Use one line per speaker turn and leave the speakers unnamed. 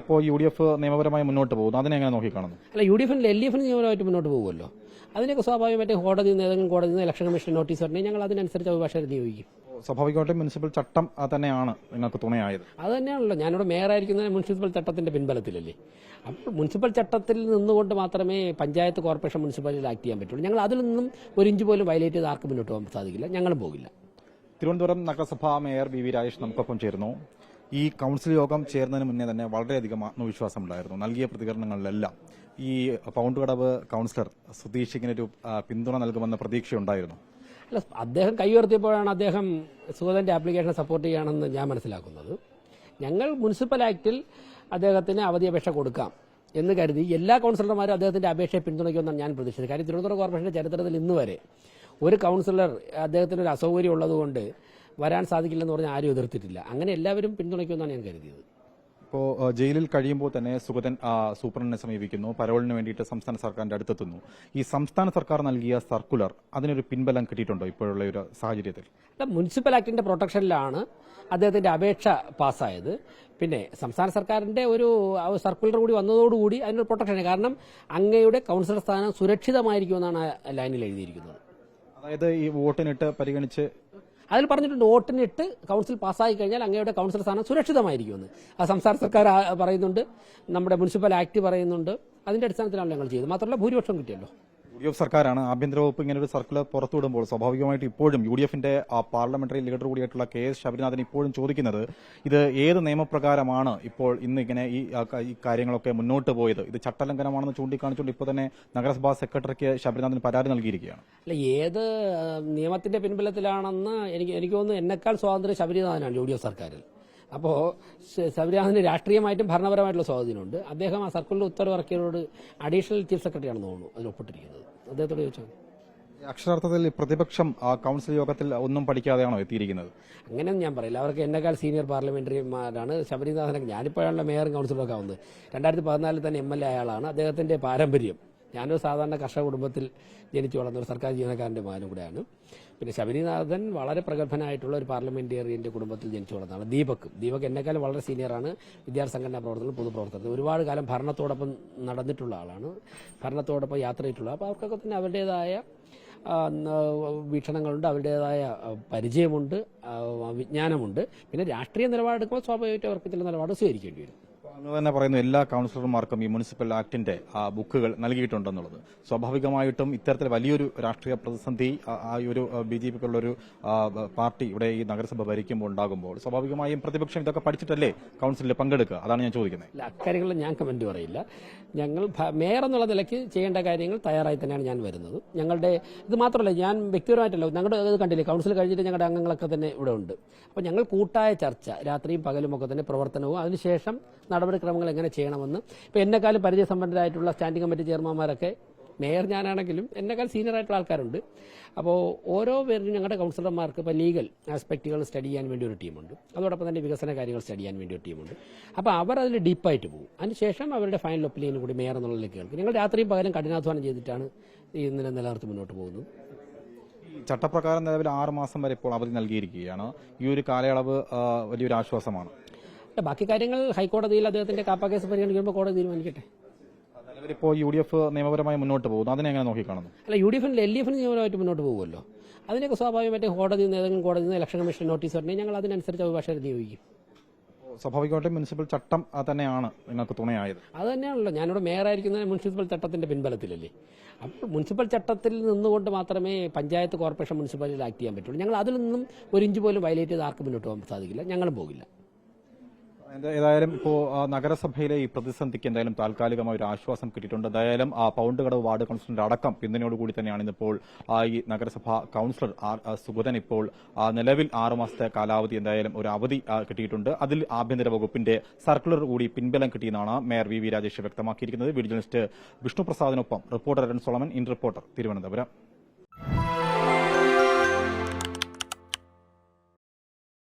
ഇപ്പോൾ UDF നിയമപരമായി മുന്നോട്ട് പോകുന്നു, അതിനെ എങ്ങനെ നോക്കിക്കാണുന്നു?
അല്ല, UDF LDF നിയമപരമായിട്ട് മുന്നോട്ട് പോകുമല്ലോ. അതിനൊക്കെ സ്വാഭാവികമായിട്ടും കോടതിയിൽ നിന്ന് ഏതെങ്കിലും കോടതിയിൽ നിന്ന് ഇലക്ഷൻ കമ്മീഷൻ നോട്ടീസ് വരണമെങ്കിൽ ഞങ്ങൾ അതിനനുസരിച്ച് അഭിഭാഷകരെ നിയോഗിക്കും.
സ്വാഭാവികമായിട്ടും മുനിസിപ്പൽ ചട്ടം തന്നെയാണ് നിങ്ങൾക്ക് തുണയായത്.
അത് തന്നെയാണല്ലോ, ഞാനിവിടെ മേയറായിരിക്കുന്നത് മുനിസിപ്പൽ ചട്ടത്തിന്റെ പിൻബലത്തിലല്ലേ. അപ്പോൾ മുനിസിപ്പൽ ചട്ടത്തിൽ നിന്നുകൊണ്ട് മാത്രമേ പഞ്ചായത്ത്, കോർപ്പറേഷൻ, മുനിസിപ്പാലിറ്റിയിൽ ആക്ട് ചെയ്യാൻ പറ്റുള്ളൂ. ഞങ്ങൾ അതിൽ നിന്നും ഒരു ഇഞ്ച് പോലും വയലേറ്റ് ചെയ്ത് ആർക്കും മുന്നോട്ട് പോകാൻ സാധിക്കില്ല, ഞങ്ങളും പോകില്ല.
തിരുവനന്തപുരം നഗരസഭാ മേയർ VV രാജേഷ് നമുക്കൊപ്പം ചേരുന്നു. ഈ കൌൺസിൽ യോഗം ചേർന്നതിന് മുന്നേ തന്നെ വളരെയധികം ആത്മവിശ്വാസമുണ്ടായിരുന്നു. നൽകിയ പ്രതികരണങ്ങളിലെല്ലാം ഈ പൗണ്ടുകടവ് കൌൺസിലർ സുധീഷ് ഇങ്ങനൊരു പിന്തുണ നൽകുമെന്ന പ്രതീക്ഷയുണ്ടായിരുന്നു.
അല്ല, അദ്ദേഹം കൈയുയർത്തിയപ്പോഴാണ് അദ്ദേഹം സുഗതന്റെ ആപ്ലിക്കേഷൻ സപ്പോർട്ട് ചെയ്യുകയാണെന്ന് ഞാൻ മനസ്സിലാക്കുന്നത്. ഞങ്ങൾ മുനിസിപ്പൽ ആക്ടിൽ അദ്ദേഹത്തിന് അവധി അപേക്ഷ കൊടുക്കാം എന്ന് കരുതി എല്ലാ കൌൺസിലർമാരും അദ്ദേഹത്തിന്റെ അപേക്ഷയെ പിന്തുണയ്ക്കുമെന്നാണ് ഞാൻ പ്രതീക്ഷിച്ചത്. കാര്യം തിരുവനന്തപുരം കോർപ്പറേഷന്റെ ചരിത്രത്തിൽ ഇന്ന് വരെ ഒരു കൌൺസിലർ അദ്ദേഹത്തിന് ഒരു അസൗകര്യം ഉള്ളതുകൊണ്ട് വരാൻ സാധിക്കില്ലെന്ന് പറഞ്ഞാൽ ആരും എതിർത്തിട്ടില്ല. അങ്ങനെ എല്ലാവരും പിന്തുണയ്ക്കുമെന്നാണ് ഞാൻ കരുതിയത്.
ഇപ്പോൾ ജയിലിൽ കഴിയുമ്പോൾ തന്നെ സുഗതൻ സൂപ്രണ്ടിനെ സമീപിക്കുന്നു, പരോളിന് വേണ്ടിയിട്ട് സംസ്ഥാന സർക്കാരിന്റെ അടുത്തെത്തുന്നു. ഈ സംസ്ഥാന സർക്കാർ നൽകിയ സർക്കുലർ അതിനൊരു പിൻബലം കിട്ടിയിട്ടുണ്ടോ ഇപ്പോഴുള്ള ഒരു സാഹചര്യത്തിൽ?
മുനിസിപ്പൽ ആക്ടിന്റെ പ്രൊട്ടക്ഷനിലാണ് അദ്ദേഹത്തിന്റെ അപേക്ഷ പാസ്സായത്. പിന്നെ സംസ്ഥാന സർക്കാരിന്റെ ഒരു സർക്കുലർ കൂടി വന്നതോടുകൂടി അതിനൊരു പ്രൊട്ടക്ഷൻ, കാരണം അങ്ങയുടെ കൌൺസിലർ സ്ഥാനം സുരക്ഷിതമായിരിക്കുമെന്നാണ് ലൈനിൽ എഴുതിയിരിക്കുന്നത്.
അതായത് ഈ വോട്ടിനിട്ട് പരിഗണിച്ച്
അതിൽ പറഞ്ഞിട്ടുണ്ട്, വോട്ടിനിട്ട് കൌൺസിൽ പാസ്സായി കഴിഞ്ഞാൽ അങ്ങയുടെ കൌൺസിൽ സ്ഥാനം സുരക്ഷിതമായിരിക്കുമെന്ന്. ആ സംസ്ഥാന സർക്കാർ പറയുന്നുണ്ട്, നമ്മുടെ മുനിസിപ്പൽ ആക്ട് പറയുന്നുണ്ട്. അതിന്റെ അടിസ്ഥാനത്തിലാണ് ഞങ്ങൾ ചെയ്തത്. മാത്രമല്ല ഭൂരിപക്ഷം കിട്ടിയല്ലോ.
UDF സർക്കാരാണ്. ആഭ്യന്തര വകുപ്പ് ഇങ്ങനെ ഒരു സർക്കുലർ പുറത്തുവിടുമ്പോൾ സ്വാഭാവികമായിട്ട് ഇപ്പോഴും UDFന്റെ പാർലമെന്ററി ലീഡർ കൂടിയായിട്ടുള്ള KS ശബരിനാഥൻ ഇപ്പോഴും ചോദിക്കുന്നത് ഇത് ഏത് നിയമപ്രകാരമാണ് ഇപ്പോൾ ഇന്ന് ഇങ്ങനെ ഈ കാര്യങ്ങളൊക്കെ മുന്നോട്ട് പോയത്? ഇത് ചട്ടലംഘനമാണെന്ന് ചൂണ്ടിക്കാണിച്ചുകൊണ്ട് ഇപ്പോൾ തന്നെ നഗരസഭാ സെക്രട്ടറിക്ക് ശബരിനാഥൻ പരാതി നൽകിയിരിക്കുകയാണ്.
അല്ല, ഏത് നിയമത്തിന്റെ പിൻബലത്തിലാണെന്ന് എനിക്ക് തോന്നുന്നു എന്നെക്കാൾ സ്വാതന്ത്ര്യം ശബരിനാഥനാണ് UDF സർക്കാരിൽ. അപ്പോൾ ശബരിനാഥന് രാഷ്ട്രീയമായിട്ടും ഭരണപരമായിട്ടുള്ള സ്വാധീനമുണ്ട്. അദ്ദേഹം ആ സർക്കുലർ ഉത്തരവിറക്കിയതോട് അഡീഷണൽ ചീഫ് സെക്രട്ടറിയാണെന്ന് തോന്നുന്നു അതിൽ ഒപ്പിട്ടിരിക്കുന്നത്. അദ്ദേഹത്തോട് ചോദിച്ചാൽ
അക്ഷരാർത്ഥത്തിൽ പ്രതിപക്ഷം കൌൺസിൽ യോഗത്തിൽ ഒന്നും പഠിക്കാതെയാണോ എത്തിയിരിക്കുന്നത്?
അങ്ങനെയൊന്നും ഞാൻ പറയില്ല. അവർക്ക് എന്നെക്കാൾ സീനിയർ പാർലമെന്ററിമാരാണ്. ശബരിനാഥനൊക്കെ ഞാനിപ്പോഴാണല്ലോ മേയറും കൌൺസിലറൊക്കെ ആവുന്നത്. 2014 തന്നെ MLA ആളാണ്. അദ്ദേഹത്തിന്റെ പാരമ്പര്യം, ഞാനൊരു സാധാരണ കർഷക കുടുംബത്തിൽ ജനിച്ചു വളർന്ന ഒരു സർക്കാർ ജീവനക്കാരന്റെ മകനും കൂടെയാണ്. പിന്നെ ശബരിനാഥൻ വളരെ പ്രഗത്ഭനായിട്ടുള്ള ഒരു പാർലമെന്റേറിയന്റെ കുടുംബത്തിൽ ജനിച്ചു വളർന്നതാണ്. ദീപക് എന്നെക്കാളും വളരെ സീനിയറാണ്. വിദ്യാർത്ഥി സംഘടനാ പ്രവർത്തനം, പൊതുപ്രവർത്തനം, ഒരുപാട് കാലം ഭരണത്തോടൊപ്പം നടന്നിട്ടുള്ള ആളാണ്, ഭരണത്തോടൊപ്പം യാത്ര ചെയ്തിട്ടുള്ള. അപ്പോൾ അവർക്കൊക്കെ തന്നെ അവരുടേതായ വീക്ഷണങ്ങളുണ്ട്, അവരുടേതായ പരിചയമുണ്ട്, വിജ്ഞാനമുണ്ട്. പിന്നെ രാഷ്ട്രീയ നിലപാടെടുക്കുമ്പോൾ സ്വാഭാവികമായിട്ട് അവർക്ക് ചില നിലപാട് സ്വീകരിക്കേണ്ടി വരും.
അങ്ങ് തന്നെ പറയുന്നു എല്ലാ കൌൺസിലർമാർക്കും ഈ മുനിസിപ്പൽ ആക്ടിന്റെ ബുക്കുകൾ നൽകിയിട്ടുണ്ടെന്നുള്ളത്. സ്വാഭാവികമായിട്ടും ഇത്തരത്തിൽ വലിയൊരു രാഷ്ട്രീയ പ്രതിസന്ധി ഒരു BJPക്കുള്ളൊരു പാർട്ടി ഇവിടെ ഈ നഗരസഭ ഭരിക്കുമ്പോൾ ഉണ്ടാകുമ്പോൾ സ്വാഭാവികമായും പ്രതിപക്ഷം ഇതൊക്കെ പഠിച്ചിട്ടല്ലേ കൌൺസിലിൽ പങ്കെടുക്കുക? അതാണ് ഞാൻ ചോദിക്കുന്നത്.
അക്കാര്യങ്ങളിൽ ഞാൻ കമന്റ് പറയില്ല. ഞങ്ങൾ മേയർ എന്നുള്ള നിലയ്ക്ക് ചെയ്യേണ്ട കാര്യങ്ങൾ തയ്യാറായി തന്നെയാണ് ഞാൻ വരുന്നത്. ഞങ്ങളുടെ ഇത് മാത്രമല്ല, ഞാൻ വ്യക്തിപരമായിട്ടല്ല, ഞങ്ങളുടെ ഇത് കണ്ടില്ലേ, കൌൺസിൽ കഴിഞ്ഞിട്ട് ഞങ്ങളുടെ അംഗങ്ങളൊക്കെ തന്നെ ഇവിടെ ഉണ്ട്. അപ്പോൾ ഞങ്ങൾ കൂട്ടായ ചർച്ച, രാത്രിയും പകലും ഒക്കെ തന്നെ പ്രവർത്തനവും അതിനുശേഷം നടപടിക്രമങ്ങൾ എങ്ങനെ ചെയ്യണമെന്ന്. ഇപ്പോൾ എന്നെക്കാളും പരിചയസമ്പന്നരായിട്ടുള്ള സ്റ്റാൻഡിംഗ് കമ്മിറ്റി ചെയർമാന്മാരൊക്കെ, മേയർ ഞാനാണെങ്കിലും എന്നെക്കാൾ സീനിയർ ആയിട്ടുള്ള ആൾക്കാരുണ്ട്. അപ്പോൾ ഓരോ പേരിലും ഞങ്ങളുടെ കൌൺസിലർമാർക്ക് ഇപ്പോൾ ലീഗൽ ആസ്പെക്റ്റുകൾ സ്റ്റഡി ചെയ്യാൻ വേണ്ടി ഒരു ടീമുണ്ട്, അതോടൊപ്പം തന്നെ വികസന കാര്യങ്ങൾ സ്റ്റഡി ചെയ്യാൻ വേണ്ടി ഒരു ടീമുണ്ട്. അപ്പോൾ അവർ അതിൽ ഡീപ്പായിട്ട് പോകും. അതിനുശേഷം അവരുടെ ഫൈനൽ ഒപ്പീനിയൻ കൂടി മേയർ എന്നുള്ളതിലേക്ക് കേൾക്കും. ഞങ്ങൾ രാത്രിയും പകലും കഠിനാധ്വാനം ചെയ്തിട്ടാണ് ഈ നിലനിർത്തി മുന്നോട്ട് പോകുന്നത്.
ചട്ടപ്രകാരം നിലവിൽ 6 മാസം വരെ ഇപ്പോൾ അവധി നൽകിയിരിക്കുകയാണ്. ഈ ഒരു കാലയളവ് വലിയൊരു ആശ്വാസമാണ്.
ബാക്കി കാര്യങ്ങൾ ഹൈക്കോടതിയിൽ അദ്ദേഹത്തിന്റെ കാപ്പ കേസ് പരിഗണിക്കുമ്പോൾ കോടതി തീരുമാനിക്കട്ടെ.
ഇപ്പോൾ UDF നിയമപരമായി മുന്നോട്ട് പോകുന്നു, അതിനെ എങ്ങനെ നോക്കിക്കാണുന്നു?
അല്ല, UDF LDF നിയമപരമായിട്ട് മുന്നോട്ട് പോകുമല്ലോ. അതിനൊക്കെ സ്വാഭാവികമായിട്ടും കോടതിയിൽ നിന്ന് ഏതെങ്കിലും കോടതിയിൽ നിന്ന് ഇലക്ഷൻ കമ്മീഷൻ നോട്ടീസ് വരണമെങ്കിൽ ഞങ്ങൾ അതിനനുസരിച്ച് അഭിഭാഷകരെ നിയോഗിക്കും.
സ്വാഭാവികമായിട്ടും മുനിസിപ്പൽ ചട്ടം തന്നെയാണ് നിങ്ങൾക്ക് തുണയായത്.
അത് തന്നെയാണല്ലോ, ഞാനിവിടെ മേയറായിരിക്കുന്നത് മുനിസിപ്പൽ ചട്ടത്തിന്റെ പിൻബലത്തിലല്ലേ. അപ്പോൾ മുനിസിപ്പൽ ചട്ടത്തിൽ നിന്നുകൊണ്ട് മാത്രമേ പഞ്ചായത്ത്, കോർപ്പറേഷൻ, മുനിസിപ്പാലിറ്റിയിൽ ആക്ട് ചെയ്യാൻ പറ്റുള്ളൂ. ഞങ്ങൾ അതിൽ നിന്നും ഒരു ഇഞ്ച് പോലും വയലേറ്റ് ചെയ്ത് ആർക്കും മുന്നോട്ട് പോകാൻ സാധിക്കില്ല, ഞങ്ങളും പോകില്ല.
ഏതായാലും ഇപ്പോൾ നഗരസഭയിലെ ഈ പ്രതിസന്ധിക്ക് എന്തായാലും താൽക്കാലികമായ ഒരു ആശ്വാസം കിട്ടിയിട്ടുണ്ട്. എന്തായാലും പൗണ്ടുകടവ് വാർഡ് കൌൺസിലറിന്റെ അടക്കം പിന്തുണയോടുകൂടി തന്നെയാണ് ഇന്നിപ്പോൾ ഈ നഗരസഭ കൌൺസിലർ സുഗതൻ ഇപ്പോൾ നിലവിൽ 6 മാസത്തെ കാലാവധി എന്തായാലും ഒരു അവധി കിട്ടിയിട്ടുണ്ട്. അതിൽ ആഭ്യന്തര വകുപ്പിന്റെ സർക്കുലർ കൂടി പിൻബലം കിട്ടിയെന്നാണ് മേയർ VV രാജേഷ് വ്യക്തമാക്കിയിരിക്കുന്നത്. വീഡിയോ ജേർണലിസ്റ്റ് വിഷ്ണു പ്രസാദിനൊപ്പം reporter Arun Solomon, in Reporter, Thiruvananthapuram.